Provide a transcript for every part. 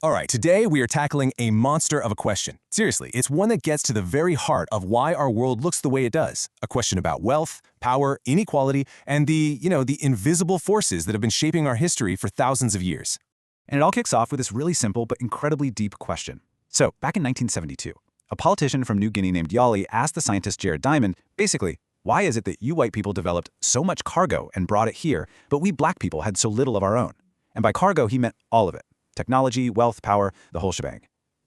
All right, today we are tackling a monster of a question. Seriously, it's one that gets to the very heart of why our world looks the way it does. A question about wealth, power, inequality, and the invisible forces that have been shaping our history for thousands of years. And it all kicks off with this really simple but incredibly deep question. So, back in 1972, a politician from New Guinea named Yali asked the scientist Jared Diamond, basically, why is it that you white people developed so much cargo and brought it here, but we black people had so little of our own? And by cargo, he meant all of it. Technology, wealth, power, the whole shebang.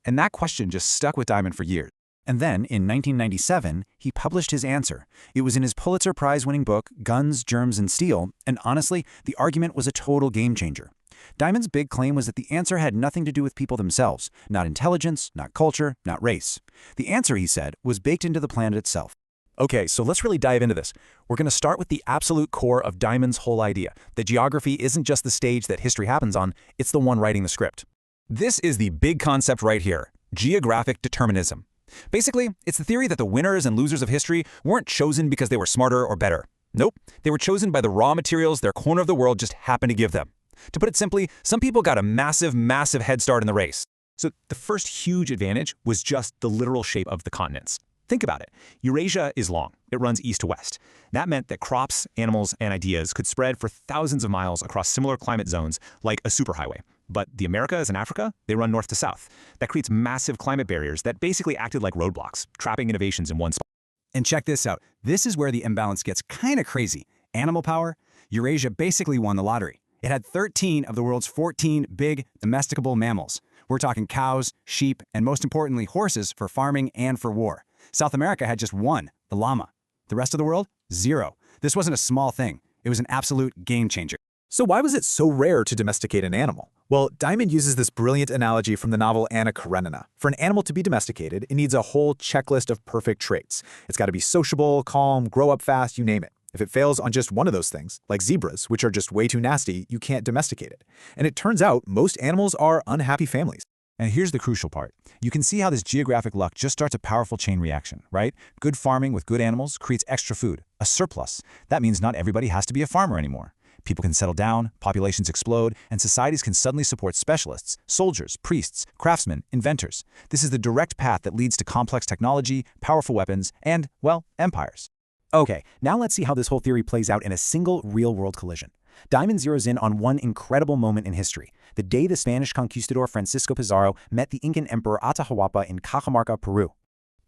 And that question just stuck with Diamond for years. And then, in 1997, he published his answer. It was in his Pulitzer Prize-winning book, Guns, Germs, and Steel, and honestly, the argument was a total game changer. Diamond's big claim was that the answer had nothing to do with people themselves, not intelligence, not culture, not race. The answer, he said, was baked into the planet itself. Okay, so let's really dive into this. We're going to start with the absolute core of Diamond's whole idea, that geography isn't just the stage that history happens on, it's the one writing the script. This is the big concept right here, geographic determinism. Basically, it's the theory that the winners and losers of history weren't chosen because they were smarter or better. Nope, they were chosen by the raw materials their corner of the world just happened to give them. To put it simply, some people got a massive head start in the race. So the first huge advantage was just the literal shape of the continents. Think about it. Eurasia is long. It runs east to west. That meant that crops, animals, and ideas could spread for thousands of miles across similar climate zones like a superhighway. But the Americas and Africa, they run north to south. That creates massive climate barriers that basically acted like roadblocks, trapping innovations in one spot. And check this out. This is where the imbalance gets kind of crazy. Animal power? Eurasia basically won the lottery. It had 13 of the world's 14 big domesticable mammals. We're talking cows, sheep, and most importantly, horses for farming and for war. South America had just one, the llama. The rest of the world? Zero. This wasn't a small thing. It was an absolute game changer. So why was it so rare to domesticate an animal? Well, Diamond uses this brilliant analogy from the novel Anna Karenina. For an animal to be domesticated, it needs a whole checklist of perfect traits. It's got to be sociable, calm, grow up fast, you name it. If it fails on just one of those things, like zebras, which are just way too nasty, you can't domesticate it. And it turns out most animals are unhappy families. And here's the crucial part. You can see how this geographic luck just starts a powerful chain reaction, right? Good farming with good animals creates extra food, a surplus. That means not everybody has to be a farmer anymore. People can settle down, populations explode, and societies can suddenly support specialists, soldiers, priests, craftsmen, inventors. This is the direct path that leads to complex technology, powerful weapons, and, well, empires. Okay, now let's see how this whole theory plays out in a single real-world collision. Diamond zeroes in on one incredible moment in history, the day the Spanish conquistador Francisco Pizarro met the Incan emperor Atahualpa in Cajamarca, Peru.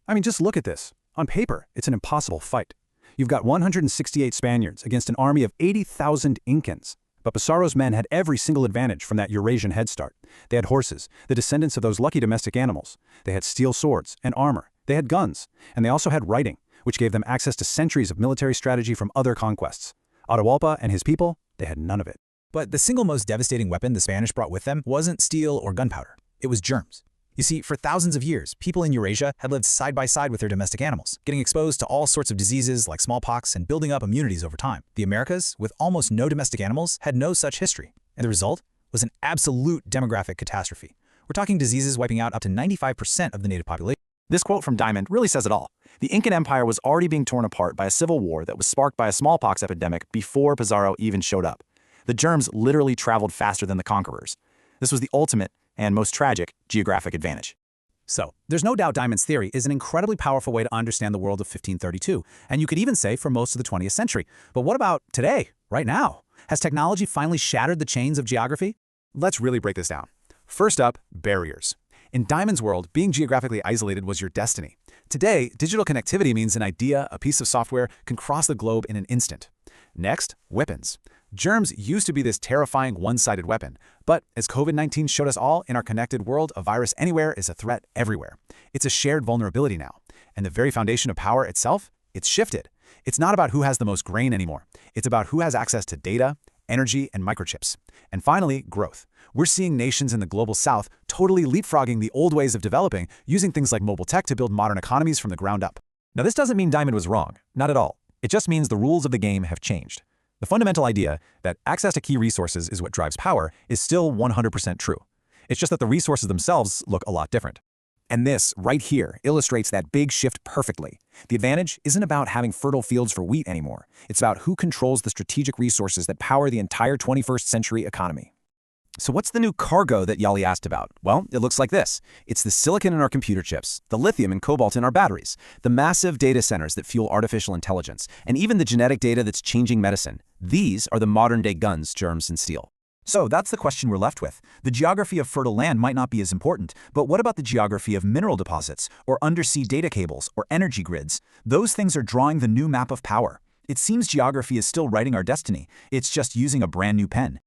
I mean, just look at this. On paper, it's an impossible fight. You've got 168 Spaniards against an army of 80,000 Incans. But Pizarro's men had every single advantage from that Eurasian head start. They had horses, the descendants of those lucky domestic animals. They had steel swords and armor. They had guns. And they also had writing, which gave them access to centuries of military strategy from other conquests. Atahualpa and his people, they had none of it. But the single most devastating weapon the Spanish brought with them wasn't steel or gunpowder. It was germs. You see, for thousands of years, people in Eurasia had lived side by side with their domestic animals, getting exposed to all sorts of diseases like smallpox and building up immunities over time. The Americas, with almost no domestic animals, had no such history. And the result was an absolute demographic catastrophe. We're talking diseases wiping out up to 95% of the native population. This quote from Diamond really says it all. The Incan Empire was already being torn apart by a civil war that was sparked by a smallpox epidemic before Pizarro even showed up. The germs literally traveled faster than the conquerors. This was the ultimate and most tragic geographic advantage. So, there's no doubt Diamond's theory is an incredibly powerful way to understand the world of 1532, and you could even say for most of the 20th century. But what about today, right now? Has technology finally shattered the chains of geography? Let's really break this down. First up, barriers. In Diamond's world, being geographically isolated was your destiny. Today, digital connectivity means an idea, a piece of software, can cross the globe in an instant. Next, weapons. Germs used to be this terrifying one-sided weapon, but as COVID-19 showed us all, in our connected world, a virus anywhere is a threat everywhere. It's a shared vulnerability now. And the very foundation of power itself, it's shifted. It's not about who has the most grain anymore. It's about who has access to data, energy, and microchips. And finally, growth. We're seeing nations in the global south totally leapfrogging the old ways of developing, using things like mobile tech to build modern economies from the ground up. Now, this doesn't mean Diamond was wrong. Not at all. It just means the rules of the game have changed. The fundamental idea that access to key resources is what drives power is still 100% true. It's just that the resources themselves look a lot different. And this, right here, illustrates that big shift perfectly. The advantage isn't about having fertile fields for wheat anymore. It's about who controls the strategic resources that power the entire 21st century economy. So what's the new cargo that Yali asked about? Well, it looks like this. It's the silicon in our computer chips, the lithium and cobalt in our batteries, the massive data centers that fuel artificial intelligence, and even the genetic data that's changing medicine. These are the modern-day guns, germs, and steel. So that's the question we're left with. The geography of fertile land might not be as important, but what about the geography of mineral deposits, or undersea data cables, or energy grids? Those things are drawing the new map of power. It seems geography is still writing our destiny. It's just using a brand new pen.